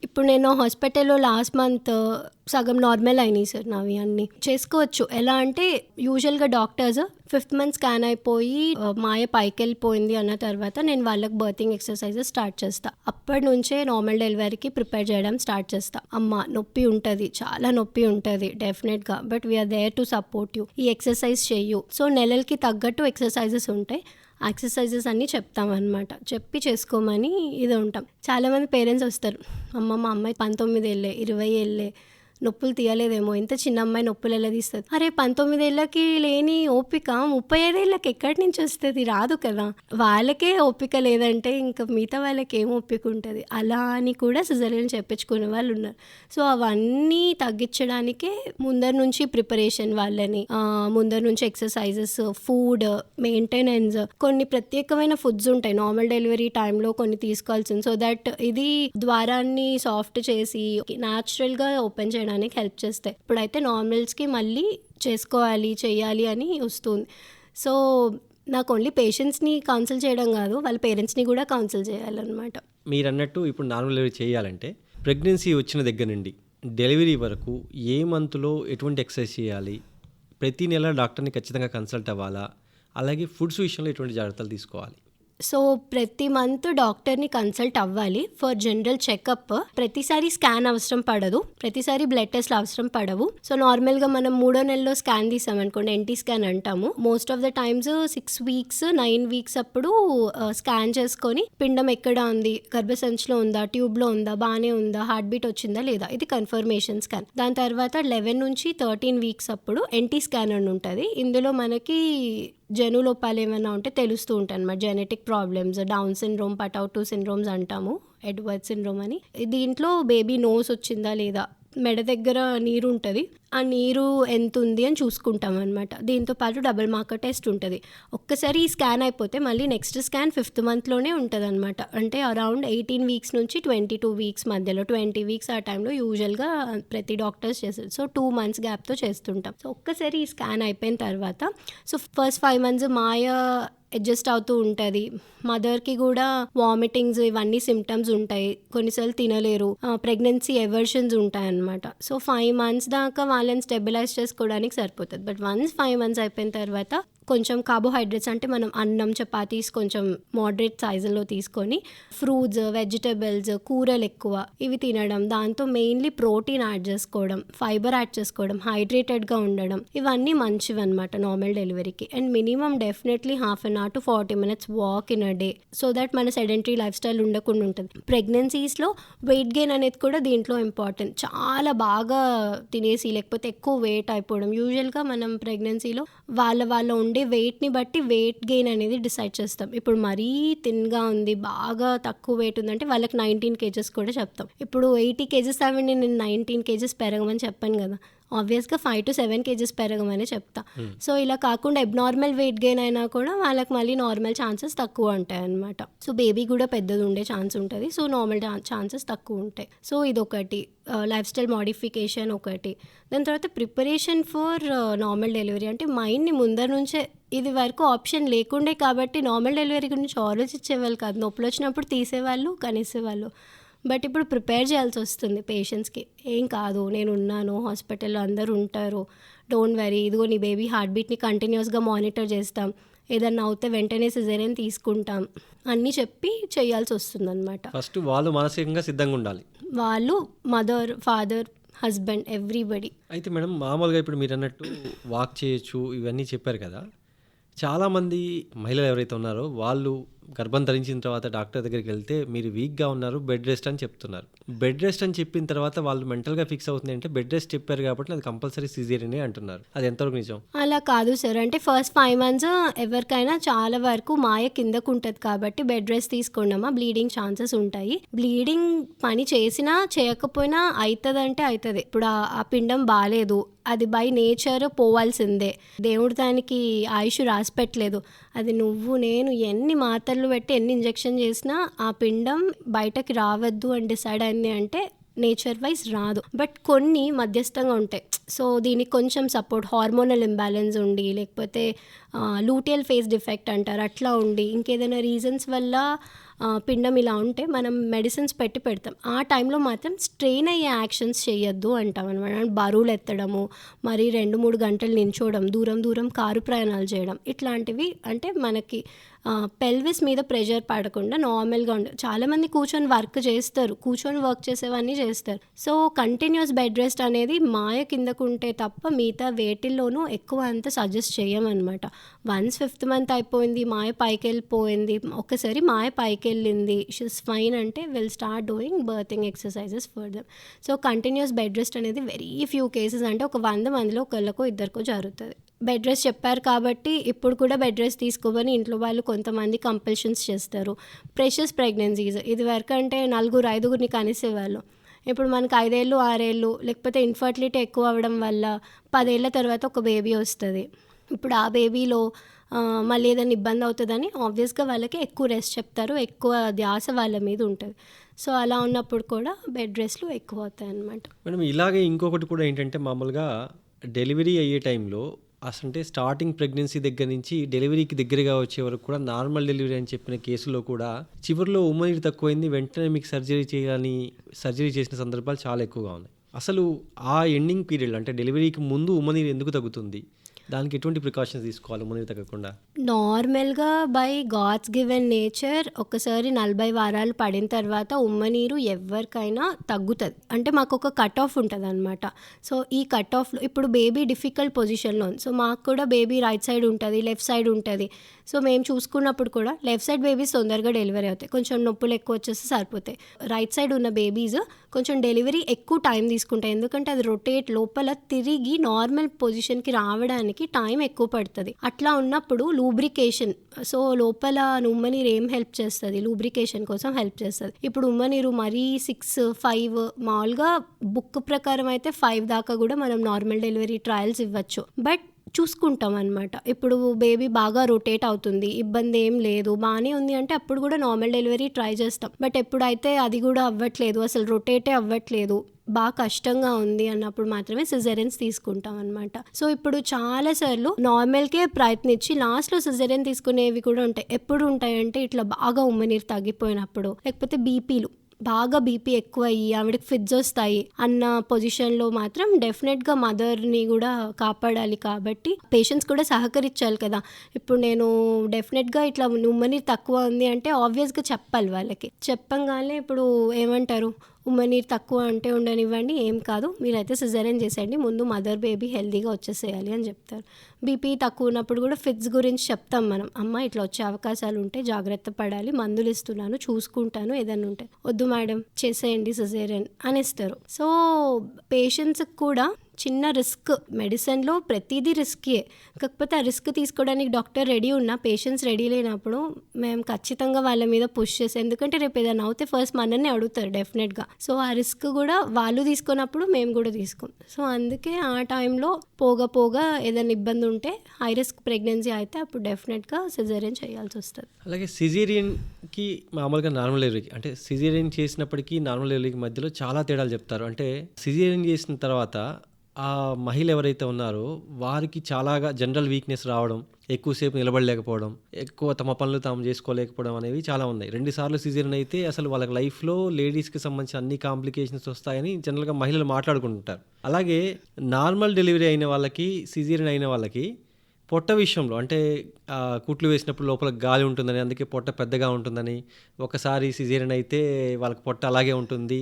ఇప్పుడు నేను హాస్పిటల్లో లాస్ట్ మంత్ సగం నార్మల్ అయినాయి సార్ నావి అన్నీ. చేసుకోవచ్చు. ఎలా అంటే యూజువల్గా డాక్టర్స్ 5th month స్కాన్ అయిపోయి మాయ పైకి వెళ్ళిపోయింది అన్న తర్వాత నేను వాళ్ళకి బర్తింగ్ ఎక్సర్సైజెస్ స్టార్ట్ చేస్తా. అప్పటి నుంచే నార్మల్ డెలివరీకి ప్రిపేర్ చేయడం స్టార్ట్ చేస్తా. అమ్మ నొప్పి ఉంటుంది, చాలా నొప్పి ఉంటుంది డెఫినెట్గా, but we are there to support you, ఈ ఎక్సర్సైజ్ చెయ్యు. సో నెలలకి తగ్గట్టు ఎక్సర్సైజెస్ ఉంటాయి, ఎక్సర్సైజెస్ అన్నీ చెప్తామన్నమాట, చెప్పి చేసుకోమని ఇది ఉంటాం. చాలామంది పేరెంట్స్ వస్తారు, అమ్మ మా అమ్మాయి 19 ఏళ్ళే 20 ఏళ్ళే నొప్పులు తీయలేదేమో, ఇంత చిన్న అమ్మాయి నొప్పులు ఎలా తీస్తుంది. అరే 19 ఏళ్ళకి లేని ఓపిక 35 ఏళ్ళకి ఎక్కడి నుంచి వస్తుంది, రాదు కదా. వాళ్ళకే ఓపిక లేదంటే ఇంకా మిగతా వాళ్ళకి ఏం ఓపిక ఉంటుంది. అలా అని కూడా సిజేరియన్ చెప్పించుకునే వాళ్ళు ఉన్నారు. సో అవన్నీ తగ్గించడానికే ముందర నుంచి ప్రిపరేషన్, వాళ్ళని ముందర నుంచి ఎక్సర్సైజెస్, ఫుడ్ మెయింటెనెన్స్, కొన్ని ప్రత్యేకమైన ఫుడ్స్ ఉంటాయి నార్మల్ డెలివరీ టైంలో కొన్ని తీసుకోవాల్సింది. సో దట్ ఇది ద్వారాన్ని సాఫ్ట్ చేసి న్యాచురల్గా ఓపెన్ చేయడానికి హెల్ప్ చేస్తాయి. ఇప్పుడైతే నార్మల్స్కి మళ్ళీ చేసుకోవాలి, చేయాలి అని వస్తుంది. సో నాకు ఓన్లీ పేషెంట్స్ని కౌన్సిల్ చేయడం కాదు, వాళ్ళ పేరెంట్స్ని కూడా కౌన్సిల్ చేయాలన్నమాట. మీరు అన్నట్టు ఇప్పుడు నార్మల్ డెలివరీ చేయాలంటే ప్రెగ్నెన్సీ వచ్చిన దగ్గర నుండి డెలివరీ వరకు ఏ మంత్లో ఎటువంటి ఎక్సర్సైజ్ చేయాలి, ప్రతి నెల డాక్టర్ని ఖచ్చితంగా కన్సల్ట్ అవ్వాలా, అలాగే ఫుడ్స్ విషయంలో ఎటువంటి జాగ్రత్తలు తీసుకోవాలి? సో ప్రతి మంత్ డాక్టర్ని కన్సల్ట్ అవ్వాలి ఫర్ జనరల్ చెకప్. ప్రతిసారి స్కాన్ అవసరం పడదు, ప్రతిసారి బ్లడ్ టెస్ట్లు అవసరం పడవు. సో నార్మల్గా మనం 3వ నెలలో స్కాన్ తీసామనుకోండి, ఎన్టీ స్కాన్ అంటాము. Most of the times 6 weeks 9 weeks అప్పుడు స్కాన్ చేసుకొని పిండం ఎక్కడ ఉంది, గర్భసంచిలో ఉందా, ట్యూబ్లో ఉందా, బాగానే ఉందా, హార్ట్ బీట్ వచ్చిందా లేదా, ఇది కన్ఫర్మేషన్ స్కాన్. దాని తర్వాత 11 నుంచి 13 weeks అప్పుడు ఎన్టీ స్కాన్ అని ఉంటుంది. ఇందులో మనకి జనులోపాలు ఏమైనా ఉంటే తెలుస్తూ ఉంటాయి అన్నమాట. Genetic problems, down syndrome, Patau 2 syndromes అంటాము, ఎడ్వర్డ్ సిండ్రోమ్ అని. దీంట్లో బేబీ నోస్ వచ్చిందా లేదా, మెడ దగ్గర నీరు ఉంటుంది, ఆ నీరు ఎంత ఉంది అని చూసుకుంటాం అనమాట. దీంతో పాటు డబుల్ మార్కర్ టెస్ట్ ఉంటుంది. ఒక్కసారి ఈ స్కాన్ అయిపోతే మళ్ళీ నెక్స్ట్ స్కాన్ 5th మంత్లోనే ఉంటుంది అనమాట. అంటే అరౌండ్ 18 వీక్స్ నుంచి 22 వీక్స్ మధ్యలో, 20 వీక్స్ ఆ టైంలో యూజువల్గా ప్రతి డాక్టర్స్ చేస్తారు. సో 2 months గ్యాప్తో చేస్తుంటాం. సో ఒక్కసారి ఈ స్కాన్ అయిపోయిన తర్వాత సో ఫస్ట్ 5 months మాయ అడ్జస్ట్ అవుతూ ఉంటుంది. మదర్కి కూడా వామిటింగ్స్ ఇవన్నీ సిమ్టమ్స్ ఉంటాయి, కొన్నిసార్లు తినలేరు, ప్రెగ్నెన్సీ ఎవర్షన్స్ ఉంటాయి అన్నమాట. సో 5 months దాకా వాళ్ళని స్టెబిలైజ్ చేసుకోవడానికి సరిపోతుంది. బట్ వన్స్ 5 months అయిపోయిన తర్వాత కొంచెం కార్బోహైడ్రేట్స్ అంటే మనం అన్నం, చపాతీస్ కొంచెం మోడరేట్ సైజులో తీసుకొని ఫ్రూట్స్, వెజిటబుల్స్, కూరలు ఎక్కువ ఇవి తినడం, దాంతో మెయిన్లీ ప్రోటీన్ యాడ్ చేసుకోవడం, ఫైబర్ యాడ్ చేసుకోవడం, హైడ్రేటెడ్గా ఉండడం, ఇవన్నీ మంచివి అనమాట నార్మల్ డెలివరీకి. And minimum definitely 1/2 hour to 40 minutes walk in a day, so that మన సెడెంటరీ లైఫ్ స్టైల్ ఉండకుండా ఉంటుంది. ప్రెగ్నెన్సీస్లో వెయిట్ గెయిన్ అనేది కూడా దీంట్లో ఇంపార్టెంట్. చాలా బాగా తినేసి లేకపోతే ఎక్కువ వెయిట్ అయిపోవడం, యూజువల్గా మనం ప్రెగ్నెన్సీలో వాళ్ళ ఉండే వెయిట్ని బట్టి వెయిట్ గెయిన్ అనేది డిసైడ్ చేస్తాం. ఇప్పుడు మరీ థిన్గా ఉంది, బాగా తక్కువ వెయిట్ ఉందంటే వాళ్ళకి 19 kgs కూడా చెప్తాం. ఇప్పుడు 80 kgs అవ్వండి, నేను 19 kgs పెరగమని చెప్పాను కదా, ఆబ్వియస్గా 5 to 7 kgs పెరగమని చెప్తా. సో ఇలా కాకుండా అబ్నార్మల్ వెయిట్ గెయిన్ అయినా కూడా వాళ్ళకి మళ్ళీ నార్మల్ ఛాన్సెస్ తక్కువ ఉంటాయి అన్నమాట. సో బేబీ కూడా పెద్దది ఉండే ఛాన్స్ ఉంటుంది, సో నార్మల్ ఛాన్సెస్ తక్కువ ఉంటాయి. సో ఇదొకటి, లైఫ్ స్టైల్ మోడిఫికేషన్ ఒకటి. దాని తర్వాత ప్రిపరేషన్ ఫర్ నార్మల్ డెలివరీ, అంటే మైండ్ని ముందర నుంచే, ఇది వరకు ఆప్షన్ లేకుండే కాబట్టి నార్మల్ డెలివరీ గురించి ఆలోచించేవాళ్ళు కాదు, నొప్పులు వచ్చినప్పుడు తీసేవాళ్ళు, కనేసేవాళ్ళు. బట్ ఇప్పుడు ప్రిపేర్ చేయాల్సి వస్తుంది పేషెంట్స్కి. ఏం కాదు, నేను ఉన్నాను, హాస్పిటల్లో అందరూ ఉంటారు, డోంట్ వరీ, ఇదిగో నీ బేబీ హార్ట్ బీట్ని కంటిన్యూస్గా మానిటర్ చేస్తాం, ఏదన్నా అవుతే వెంటనే సిజేరియన్ తీసుకుంటాం అన్నీ చెప్పి చేయాల్సి వస్తుంది అనమాట. ఫస్ట్ వాళ్ళు మానసికంగా సిద్ధంగా ఉండాలి, వాళ్ళు, మదర్, ఫాదర్, హస్బెండ్, ఎవ్రీబడి. అయితే మేడం, మామూలుగా ఇప్పుడు మీరు అన్నట్టు వాక్ చేయొచ్చు ఇవన్నీ చెప్పారు కదా, చాలామంది మహిళలు ఎవరైతే ఉన్నారో వాళ్ళు గర్భం ధరించిన తర్వాత డాక్టర్ దగ్గరికి వెళ్తే మీరు వీక్గా ఉన్నారు, బెడ్ రెస్ట్ అని చెప్తున్నారు. బెడ్ రెస్ట్ అని చెప్పిన తర్వాత వాళ్ళు మెంటల్గా ఫిక్స్ అవుతుంది అంటే బెడ్ రెస్ట్ చెప్పారు కాబట్టి అది కంపల్సరీ సిజేరియనే అంటున్నారు. అది ఎంతవరకు నిజం? అలా కాదు సార్, అంటే ఫస్ట్ 5 months ఎవరికైనా చాలా వరకు మాయ కిందకు ఉంటుంది కాబట్టి బెడ్ రెస్ట్ తీసుకోండమ్మా, బ్లీడింగ్ ఛాన్సెస్ ఉంటాయి. బ్లీడింగ్ పని చేసినా చేయకపోయినా అవుతుందంటే అవుతుంది. ఇప్పుడు ఆ పిండం బాగాలేదు, అది బై నేచర్ పోవాల్సిందే, దేవుడు దానికి ఆయుష్ రాసి పెట్టలేదు. అది నువ్వు నేను ఎన్ని మాత్రలు పెట్టి ఎన్ని ఇంజెక్షన్ చేసినా ఆ పిండం బయటకి రావద్దు అని డిసైడ్ అయింది అంటే నేచర్ వైజ్ రాదు. బట్ కొన్ని మధ్యస్థంగా ఉంటాయి. సో దీనికి కొంచెం సపోర్ట్, హార్మోనల్ ఇంబ్యాలెన్స్ ఉండి, లేకపోతే లూటియల్ ఫేస్ డిఫెక్ట్ అంటారు, అట్లా ఉండి, ఇంకేదైనా రీజన్స్ వల్ల పిండం ఇలా ఉంటే మనం మెడిసిన్స్ పెడతాం. ఆ టైంలో మాత్రం స్ట్రెయిన్ అయ్యే యాక్షన్స్ చేయొద్దు అంటాం అనమాట. బరువులు ఎత్తడము, మరి 2-3 గంటలు నించోవడం, దూరం కారు ప్రయాణాలు చేయడం, ఇట్లాంటివి అంటే మనకి పెల్విస్ మీద ప్రెషర్ పడకుండా నార్మల్గా ఉండదు. చాలామంది కూర్చొని వర్క్ చేస్తారు, కూర్చొని వర్క్ చేసేవన్నీ చేస్తారు. సో కంటిన్యూస్ బెడ్ రెస్ట్ అనేది మాయ కిందకుంటే తప్ప మిగతా వేటిల్లోనూ ఎక్కువ అంత సజెస్ట్ చేయమన్నమాట. వన్స్ 5th month అయిపోయింది, మాయ పైకి వెళ్ళిపోయింది, ఒక్కసారి మాయ పైకి వెళ్ళింది, షీస్ ఫైన్ అంటే will start doing berthing exercises for them. So continuous bed rest అనేది వెరీ ఫ్యూ కేసెస్, అంటే ఒక 100 మందిలో ఒకళ్ళకో ఇద్దరికో జరుగుతుంది. బెడ్ రెస్ట్ చెప్పారు కాబట్టి ఇప్పుడు కూడా బెడ్ రెస్ట్ తీసుకోమని ఇంట్లో వాళ్ళు కొంతమంది కంపల్షన్స్ చేస్తారు. ప్రెషస్ ప్రెగ్నెన్సీస్, ఇది వరకు అంటే 4-5 కనేసేవాళ్ళు, ఇప్పుడు మనకు 5 ఏళ్ళు 6 ఏళ్ళు, లేకపోతే ఇన్ఫర్టిలిటీ ఎక్కువ అవ్వడం వల్ల 10 ఏళ్ళ తర్వాత ఒక బేబీ వస్తుంది. ఇప్పుడు ఆ బేబీలో మళ్ళీ ఏదైనా ఇబ్బంది అవుతుందని ఆబ్వియస్గా వాళ్ళకి ఎక్కువ రెస్ట్ చెప్తారు, ఎక్కువ ధ్యాస వాళ్ళ మీద ఉంటుంది. సో అలా ఉన్నప్పుడు కూడా బెడ్ రెస్ట్లు ఎక్కువ అవుతాయి అన్నమాట. మేడం, ఇలాగే ఇంకొకటి కూడా ఏంటంటే, మామూలుగా డెలివరీ అయ్యే టైంలో అసలు స్టార్టింగ్ ప్రెగ్నెన్సీ దగ్గర నుంచి డెలివరీకి దగ్గరగా వచ్చే వరకు కూడా నార్మల్ డెలివరీ అని చెప్పిన కేసులో కూడా చివరిలో ఉమ్మనీరు తక్కువైంది, వెంటనే మీకు సర్జరీ చేయాలని సర్జరీ చేసిన సందర్భాలు చాలా ఎక్కువగా ఉన్నాయి. అసలు ఆ ఎండింగ్ పీరియడ్ అంటే డెలివరీకి ముందు ఉమ్మనీరు ఎందుకు తగ్గుతుంది? దానికి ఎటువంటి ప్రికాషన్స్ తీసుకోవాలి ఉమ్మనీరు తగ్గకుండా? నార్మల్గా బై గాడ్స్ గివెన్ నేచర్ ఒకసారి 40 వారాలు పడిన తర్వాత ఉమ్మనీరు ఎవరికైనా తగ్గుతుంది. అంటే మాకు ఒక కట్ ఆఫ్ ఉంటుంది అనమాట. సో ఈ కట్ ఆఫ్లో ఇప్పుడు బేబీ డిఫికల్ట్ పొజిషన్లో ఉంది. సో మాకు కూడా బేబీ రైట్ సైడ్ ఉంటుంది, లెఫ్ట్ సైడ్ ఉంటుంది. సో మేము చూసుకున్నప్పుడు కూడా లెఫ్ట్ సైడ్ బేబీస్ తొందరగా డెలివరీ అవుతాయి, కొంచెం నొప్పులు ఎక్కువ వచ్చేసి సరిపోతాయి. రైట్ సైడ్ ఉన్న బేబీస్ కొంచెం డెలివరీ ఎక్కువ టైం తీసుకుంటాయి. ఎందుకంటే అది రొటేట్ లోపల తిరిగి నార్మల్ పొజిషన్కి రావడానికి టైం ఎక్కువ పడుతుంది. అట్లా ఉన్నప్పుడు లూబ్రికేషన్, సో లోపల ఉమ్మనీరు ఏం హెల్ప్ చేస్తుంది, లూబ్రికేషన్ కోసం హెల్ప్ చేస్తుంది. ఇప్పుడు ఉమ్మనీరు మరీ 6-5 మామూలుగా బుక్ ప్రకారం అయితే 5 దాకా కూడా మనం నార్మల్ డెలివరీ ట్రయల్స్ ఇవ్వచ్చు. బట్ చూసుకుంటాం అనమాట. ఇప్పుడు బేబీ బాగా రొటేట్ అవుతుంది, ఇబ్బంది ఏం లేదు, బాగానే ఉంది అంటే అప్పుడు కూడా నార్మల్ డెలివరీ ట్రై చేస్తాం. బట్ ఎప్పుడైతే అది కూడా అవ్వట్లేదు, అసలు రొటేటే అవ్వట్లేదు, బాగా కష్టంగా ఉంది అన్నప్పుడు మాత్రమే సిజేరియన్స్ తీసుకుంటాం అనమాట. సో ఇప్పుడు చాలాసార్లు నార్మల్కే ప్రయత్నించి లాస్ట్లో సిజేరియన్ తీసుకునేవి కూడా ఉంటాయి. ఎప్పుడు ఉంటాయంటే ఇట్లా బాగా ఉమ్మనీరు తగ్గిపోయినప్పుడు, లేకపోతే బీపీలు బాగా బీపీ ఎక్కువ అయ్యి ఆవిడకి ఫిట్స్ వస్తాయి అన్న పొజిషన్లో మాత్రం డెఫినెట్గా మదర్ని కూడా కాపాడాలి. కాబట్టి పేషెంట్స్ కూడా సహకరించాలి కదా. ఇప్పుడు నేను డెఫినెట్గా ఇట్లా ఉమ్మనీరు తక్కువ ఉంది అంటే ఆబ్వియస్గా చెప్పాలి వాళ్ళకి. చెప్పంగానే ఇప్పుడు ఏమంటారు, ఉమ్మనీరు తక్కువ అంటే ఉండనివ్వండి, ఏం కాదు, మీరైతే సిజేరియన్ చేసేయండి, ముందు మదర్ బేబీ హెల్తీగా వచ్చేసేయాలి అని చెప్తారు. బీపీ తక్కువ ఉన్నప్పుడు కూడా ఫిట్స్ గురించి చెప్తాం మనం, అమ్మ ఇట్లా వచ్చే అవకాశాలు ఉంటే జాగ్రత్త పడాలి, మందులు ఇస్తున్నాను, చూసుకుంటాను, ఏదైనా ఉంటే వద్దు మేడం చేసేయండి సిజేరియన్ అనేస్తారు. సో పేషెంట్స్కి కూడా చిన్న రిస్క్, మెడిసిన్లో ప్రతిదీ రిస్కే, కాకపోతే ఆ రిస్క్ తీసుకోవడానికి డాక్టర్ రెడీ ఉన్నా పేషెంట్స్ రెడీ లేనప్పుడు మేము ఖచ్చితంగా వాళ్ళ మీద పుష్ చేస్తాం. ఎందుకంటే రేపు ఏదైనా అవుతే ఫస్ట్ మనల్ని అడుగుతారు డెఫినెట్గా. సో ఆ రిస్క్ కూడా వాళ్ళు తీసుకున్నప్పుడు మేము కూడా తీసుకోం. సో అందుకే ఆ టైంలో పోగా ఏదైనా ఇబ్బంది ఉంటే, హై రిస్క్ ప్రెగ్నెన్సీ అయితే అప్పుడు డెఫినెట్గా సిజేరియన్ చేయాల్సి వస్తుంది. అలాగే సిజేరియన్కి మామూలుగా నార్మల్ డెలివరీకి, అంటే సిజేరియన్ చేసినప్పటికీ నార్మల్ డెలివరీకి మధ్యలో చాలా తేడాలు చెప్తారు. అంటే సిజేరియన్ చేసిన తర్వాత ఆ మహిళ ఎవరైతే ఉన్నారో వారికి చాలాగా జనరల్ వీక్నెస్ రావడం, ఎక్కువసేపు నిలబడలేకపోవడం, ఎక్కువ తమ పనులు తాము చేసుకోలేకపోవడం అనేవి చాలా ఉన్నాయి. 2 సార్లు సిజేరియన్ అయితే అసలు వాళ్ళ లైఫ్లో లేడీస్కి సంబంధించిన అన్ని కాంప్లికేషన్స్ వస్తాయని జనరల్గా మహిళలు మాట్లాడుకుంటుంటారు. అలాగే నార్మల్ డెలివరీ అయిన వాళ్ళకి, సిజేరియన్ అయిన వాళ్ళకి పొట్ట విషయంలో, అంటే కుట్లు వేసినప్పుడు లోపల గాలి ఉంటుందని, అందుకే పొట్ట పెద్దగా ఉంటుందని, ఒకసారి సిజేరియన్ అయితే వాళ్ళకి పొట్ట అలాగే ఉంటుంది,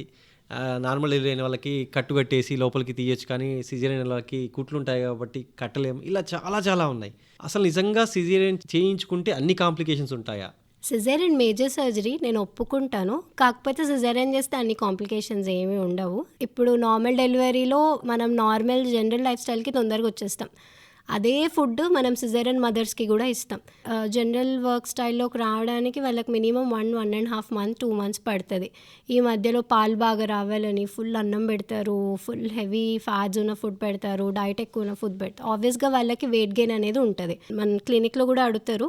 నార్మల్ డెలివరీ అయిన వాళ్ళకి కట్టు కట్టేసి లోపలికి తీయొచ్చు, కానీ సిజేరియన్ అయిన వాళ్ళకి కుట్లు ఉంటాయి కాబట్టి కట్టలేము, ఇలా చాలా ఉన్నాయి. అసలు నిజంగా సిజేరియన్ చేయించుకుంటే అన్ని కాంప్లికేషన్స్ ఉంటాయా? సిజేరియన్ మేజర్ సర్జరీ నేను ఒప్పుకుంటాను, కాకపోతే సిజేరియన్ చేస్తే అన్ని కాంప్లికేషన్స్ ఏమీ ఉండవు. ఇప్పుడు నార్మల్ డెలివరీలో మనం నార్మల్ జనరల్ లైఫ్ స్టైల్కి తొందరగా వచ్చేస్తాం. అదే ఫుడ్ మనం సిజేరియన్ మదర్స్కి కూడా ఇస్తాం. జనరల్ వర్క్ స్టైల్లోకి రావడానికి వాళ్ళకి మినిమం 1.5 మంత్ 2 మంత్స్ పడుతుంది. ఈ మధ్యలో పాలు బాగా రావాలని ఫుల్ అన్నం పెడతారు, ఫుల్ హెవీ ఫ్యాట్స్ ఉన్న ఫుడ్ పెడతారు, డైట్ ఎక్కువ ఉన్న ఫుడ్ పెడతారు. ఆబ్వియస్గా వాళ్ళకి వెయిట్ గెయిన్ అనేది ఉంటుంది. మన క్లినిక్లో కూడా అడుగుతారు,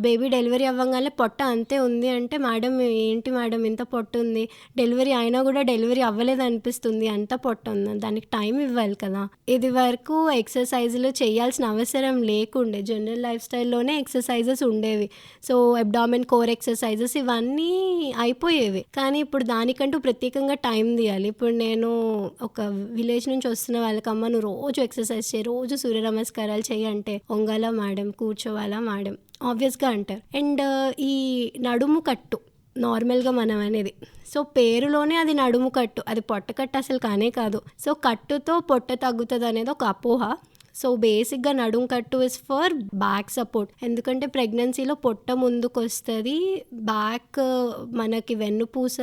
బేబీ డెలివరీ అవ్వగానే పొట్ట అంతే ఉంది అంటే, మేడం ఏంటి మేడం ఇంత పొట్ట ఉంది, డెలివరీ అయినా కూడా డెలివరీ అవ్వలేదు అనిపిస్తుంది, అంత పొట్ట ఉంది, దానికి టైం ఇవ్వాలి కదా. ఇది వరకు ఎక్సర్సైజులు చేయాల్సిన అవసరం లేకుండే, జనరల్ లైఫ్ స్టైల్లోనే ఎక్సర్సైజెస్ ఉండేవి. సో అబ్డామెన్ కోర్ ఎక్సర్సైజెస్ ఇవన్నీ అయిపోయేవి. కానీ ఇప్పుడు దానికంటూ ప్రత్యేకంగా టైం తీయాలి. ఇప్పుడు నేను ఒక విలేజ్ నుంచి వస్తున్న వాళ్ళకమ్మ, నువ్వు రోజు ఎక్సర్సైజ్ చేయి, రోజు సూర్య నమస్కారాలు చేయి అంటే, వంగాలా మేడం, కూర్చోవాలా మేడం, ఆబ్వియస్గా అంటారు. అండ్ ఈ నడుము కట్టు నార్మల్గా మనం అనేది, సో పేరులోనే అది నడుము కట్టు, అది పొట్ట కట్టు అసలు కానే కాదు. సో కట్టుతో పొట్ట తగ్గుతుంది అనేది ఒక అపోహ. సో బేసిక్గా నడుము కట్టు ఇస్ ఫర్ బ్యాక్ సపోర్ట్, ఎందుకంటే ప్రెగ్నెన్సీలో పొట్ట ముందుకు వస్తుంది, బ్యాక్ మనకి వెన్నుపూస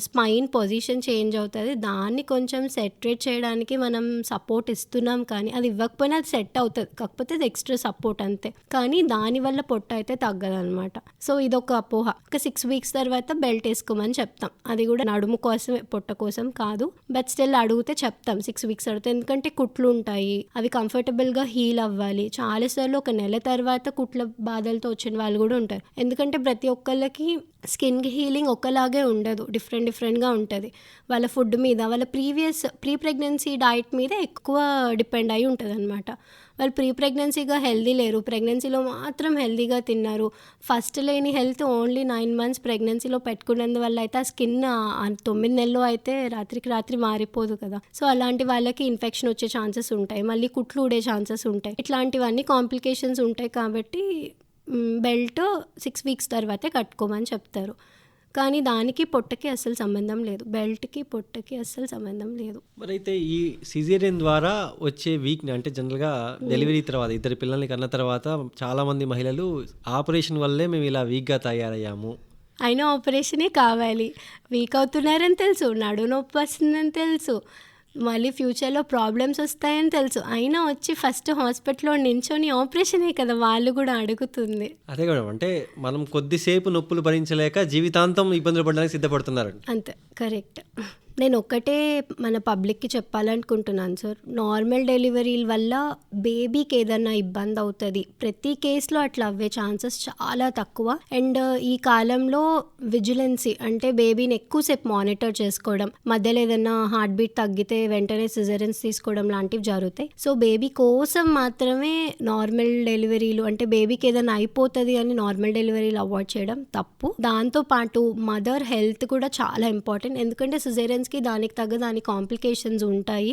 స్పైన్ పొజిషన్ చేంజ్ అవుతుంది, దాన్ని కొంచెం సెటరేట్ చేయడానికి మనం సపోర్ట్ ఇస్తున్నాం, కానీ అది ఇవ్వకపోయినా అది సెట్ అవుతుంది, కాకపోతే అది ఎక్స్ట్రా సపోర్ట్ అంతే, కానీ దానివల్ల పొట్ట అయితే తగ్గదనమాట. సో ఇదొక అపోహ. ఒక 6 వీక్స్ తర్వాత బెల్ట్ వేసుకోమని చెప్తాం, అది కూడా నడుము కోసమే, పొట్ట కోసం కాదు. బట్ స్టిల్ అడిగితే చెప్తాం 6 వీక్స్ అడిగితే, ఎందుకంటే కుట్లు ఉంటాయి, అవి కంఫర్టబుల్గా హీల్ అవ్వాలి. చాలాసార్లు 1 నెల తర్వాత కుట్ల బాధలతో వచ్చిన వాళ్ళు కూడా ఉంటారు, ఎందుకంటే ప్రతి ఒక్కళ్ళకి స్కిన్ హీలింగ్ ఒకలాగే ఉండదు, డిఫరెంట్గా ఉంటుంది. వాళ్ళ ఫుడ్ మీద, వాళ్ళ ప్రీ ప్రెగ్నెన్సీ డైట్ మీద ఎక్కువ డిపెండ్ అయి ఉంటుంది అనమాట. వాళ్ళు ప్రీ ప్రెగ్నెన్సీగా హెల్దీ లేరు, ప్రెగ్నెన్సీలో మాత్రం హెల్దీగా తిన్నారు. ఫస్ట్ లేని హెల్త్ ఓన్లీ 9 మంత్స్ ప్రెగ్నెన్సీలో పెట్టుకున్నందువల్ల అయితే ఆ స్కిన్ 9 నెలలు అయితే రాత్రికి రాత్రి మారిపోదు కదా. సో అలాంటి వాళ్ళకి ఇన్ఫెక్షన్ వచ్చే ఛాన్సెస్ ఉంటాయి, మళ్ళీ కుట్లు ఊడే ఛాన్సెస్ ఉంటాయి, ఇట్లాంటివన్నీ కాంప్లికేషన్స్ ఉంటాయి. కాబట్టి బెల్ట్ 6 వీక్స్ తర్వాతే కట్టుకోమని చెప్తారు. కానీ దానికి పొట్టకి అస్సలు సంబంధం లేదు, బెల్ట్కి పొట్టకి అస్సలు సంబంధం లేదు. మరి అయితే ఈ సిజేరియన్ ద్వారా వచ్చే వీక్ని, అంటే జనరల్గా డెలివరీ తర్వాత 2 పిల్లల్ని కన్న తర్వాత చాలామంది మహిళలు ఆపరేషన్ వల్లే మేము ఇలా వీక్గా తయారయ్యాము అయినా ఆపరేషనే కావాలి. వీక్ అవుతున్నారని తెలుసు, నడుము నొప్పి వస్తుందని తెలుసు, మళ్ళీ ఫ్యూచర్లో ప్రాబ్లమ్స్ వస్తాయని తెలుసు, అయినా వచ్చి ఫస్ట్ హాస్పిటల్లో నించొని ఆపరేషనే కదా వాళ్ళు కూడా అడుగుతుంది. అదే మేడం, అంటే మనం కొద్దిసేపు నొప్పులు భరించలేక జీవితాంతం ఇబ్బందులు పడడానికి సిద్ధపడుతున్నారండి. అంతే, కరెక్ట్. నేను ఒక్కటే మన పబ్లిక్కి చెప్పాలనుకుంటున్నాను సార్, నార్మల్ డెలివరీల వల్ల బేబీకి ఏదైనా ఇబ్బంది అవుతుంది, ప్రతి కేసులో అట్లా అవ్వే ఛాన్సెస్ చాలా తక్కువ. అండ్ ఈ కాలంలో విజిలెన్సీ అంటే బేబీని ఎక్కువసేపు మానిటర్ చేసుకోవడం, మధ్యలో ఏదైనా హార్ట్ బీట్ తగ్గితే వెంటనే సిజరియన్స్ తీసుకోవడం లాంటివి జరుగుతాయి. సో బేబీ కోసం మాత్రమే నార్మల్ డెలివరీలు, అంటే బేబీకి ఏదైనా అయిపోతుంది అని నార్మల్ డెలివరీలు అవాయిడ్ చేయడం తప్పు. దాంతోపాటు మదర్ హెల్త్ కూడా చాలా ఇంపార్టెంట్, ఎందుకంటే సిజరియన్స్కి దానికి తగ్గ దాని కాంప్లికేషన్స్ ఉంటాయి.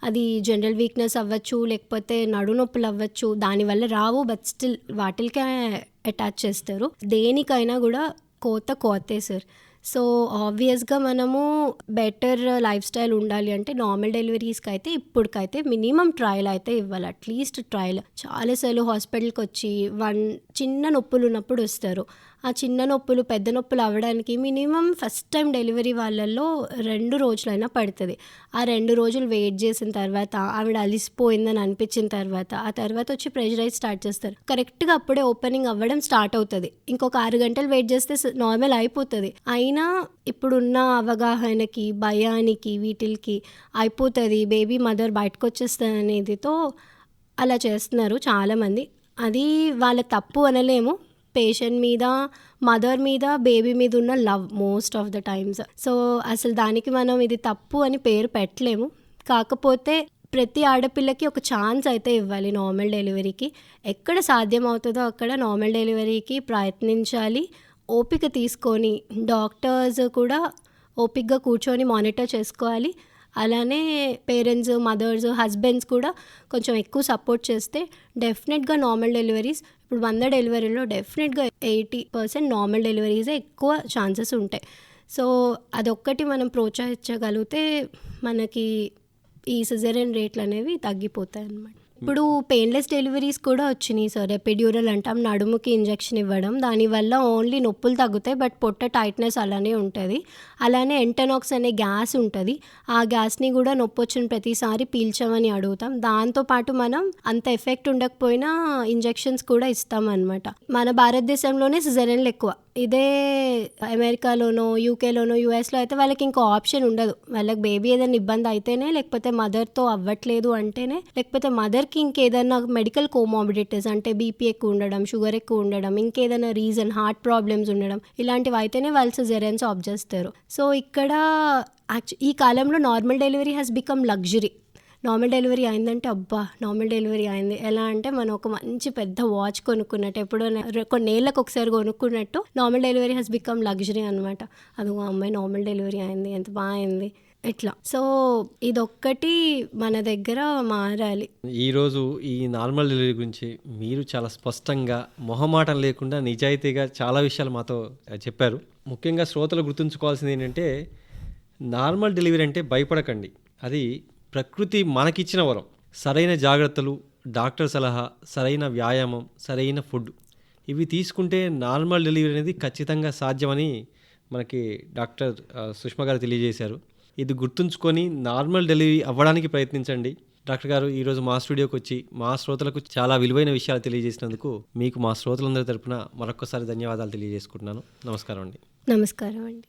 అది జనరల్ వీక్నెస్ అవ్వచ్చు, లేకపోతే నడునొప్పులు అవ్వచ్చు, దానివల్ల రావు, బట్ స్టిల్ వాటికే అటాచ్ చేస్తారు. దేనికైనా కూడా కోతే సార్. సో ఆబ్వియస్గా మనము బెటర్ లైఫ్ స్టైల్ ఉండాలి అంటే నార్మల్ డెలివరీస్కి అయితే ఇప్పటికైతే మినిమం ట్రయల్ అయితే ఇవ్వాలి, అట్లీస్ట్ ట్రయల్. చాలాసార్లు హాస్పిటల్కి వచ్చి చిన్న నొప్పులు ఉన్నప్పుడు వస్తారు. ఆ చిన్న నొప్పులు పెద్ద నొప్పులు అవ్వడానికి మినిమం ఫస్ట్ టైం డెలివరీ వాళ్ళల్లో 2 రోజులైనా పడుతుంది. ఆ 2 రోజులు వెయిట్ చేసిన తర్వాత ఆవిడ అలిసిపోయిందని అనిపించిన తర్వాత ఆ తర్వాత వచ్చి ప్రెషరైజ్ స్టార్ట్ చేస్తారు. కరెక్ట్గా అప్పుడే ఓపెనింగ్ అవ్వడం స్టార్ట్ అవుతుంది. ఇంకొక 6 గంటలు వెయిట్ చేస్తే నార్మల్ అయిపోతుంది. అయినా ఇప్పుడున్న అవగాహనకి, భయానికి, వీటికి అయిపోతుంది, బేబీ మదర్ బయటకు వచ్చేస్తుంది అనేదితో అలా చేస్తున్నారు చాలామంది. అది వాళ్ళ తప్పు అనలేము, పేషెంట్ మీద, మదర్ మీద, బేబీ మీద ఉన్న love most of the times. So అసలు దానికి మనం ఇది తప్పు అని పేరు పెట్టలేము. కాకపోతే ప్రతి ఆడపిల్లకి ఒక ఛాన్స్ అయితే ఇవ్వాలి నార్మల్ డెలివరీకి. ఎక్కడ సాధ్యం అవుతుందో అక్కడ నార్మల్ డెలివరీకి ప్రయత్నించాలి. ఓపిక తీసుకొని డాక్టర్స్ కూడా ఓపికగా కూర్చొని మానిటర్ చేసుకోవాలి. అలానే పేరెంట్స్, మదర్స్, హస్బెండ్స్ కూడా కొంచెం ఎక్కువ సపోర్ట్ చేస్తే డెఫినెట్గా నార్మల్ డెలివరీస్, ఇప్పుడు 100 డెలివరీలో డెఫినెట్గా 80% నార్మల్ డెలివరీసే ఎక్కువ ఛాన్సెస్ ఉంటాయి. సో అదొక్కటి మనం ప్రోత్సహించగలిగితే మనకి ఈ సిజేరియన్ రేట్లు అనేవి తగ్గిపోతాయి అన్నమాట. ఇప్పుడు పెయిన్లెస్ డెలివరీస్ కూడా వచ్చినాయి సార్. ఎపిడ్యూరల్ అంటాం, నడుముకి ఇంజెక్షన్ ఇవ్వడం, దానివల్ల ఓన్లీ నొప్పులు తగ్గుతాయి, బట్ పొట్ట టైట్నెస్ అలానే ఉంటుంది. అలానే ఎంటనాక్స్ అనే గ్యాస్ ఉంటుంది, ఆ గ్యాస్ని కూడా నొప్పి వచ్చిన ప్రతిసారి పీల్చమని అడుగుతాం. దాంతోపాటు మనం అంత ఎఫెక్ట్ ఉండకపోయినా ఇంజెక్షన్స్ కూడా ఇస్తాం అనమాట. మన భారతదేశంలోనే సిజేరియన్లు ఎక్కువ. ఇదే అమెరికాలోనో, యూకేలోనో, యూఎస్లో అయితే వాళ్ళకి ఇంకో ఆప్షన్ ఉండదు. వాళ్ళకి బేబీ ఏదైనా ఇబ్బంది అయితేనే, లేకపోతే మదర్తో అవ్వట్లేదు అంటేనే, లేకపోతే మదర్కి ఇంకేదైనా మెడికల్ కోమార్బిడిటీస్ అంటే బీపీ ఎక్కువ ఉండడం, షుగర్ ఎక్కువ ఉండడం, ఇంకేదైనా రీజన్ హార్ట్ ప్రాబ్లమ్స్ ఉండడం, ఇలాంటివి అయితేనే వాళ్ళు సిజేరియన్స్ ఆప్ట్ చేస్తారు. సో ఇక్కడ ఈ కాలంలో normal delivery has become luxury. Normal delivery అయిందంటే అబ్బా నార్మల్ డెలివరీ అయింది, ఎలా అంటే మనం ఒక మంచి పెద్ద వాచ్ కొనుక్కున్నట్టు, ఎప్పుడో కొన్నేళ్ళకి ఒకసారి కొనుక్కున్నట్టు normal delivery has become luxury అనమాట. అదిగో అమ్మాయి నార్మల్ డెలివరీ అయింది, ఎంత బాగా అయింది ఇట్లా. సో ఇదొక్కటి మన దగ్గర మారాలి. ఈరోజు ఈ నార్మల్ డెలివరీ గురించి మీరు చాలా స్పష్టంగా, మొహమాటం లేకుండా, నిజాయితీగా చాలా విషయాలు మాతో చెప్పారు. ముఖ్యంగా శ్రోతలు గుర్తుంచుకోవాల్సింది ఏంటంటే, నార్మల్ డెలివరీ అంటే భయపడకండి, అది ప్రకృతి మనకిచ్చిన వరం. సరైన జాగ్రత్తలు, డాక్టర్ సలహా, సరైన వ్యాయామం, సరైన ఫుడ్, ఇవి తీసుకుంటే నార్మల్ డెలివరీ అనేది ఖచ్చితంగా సాధ్యమని మనకి డాక్టర్ సుష్మా గారు తెలియజేశారు. ఇది గుర్తుంచుకొని నార్మల్ డెలివరీ అవ్వడానికి ప్రయత్నించండి. డాక్టర్ గారు ఈరోజు మా స్టూడియోకి వచ్చి మా శ్రోతలకు చాలా విలువైన విషయాలు తెలియజేసినందుకు మీకు మా శ్రోతలందరి తరపున మరొకసారి ధన్యవాదాలు తెలియజేసుకుంటున్నాను. నమస్కారం అండి. నమస్కారం అండి.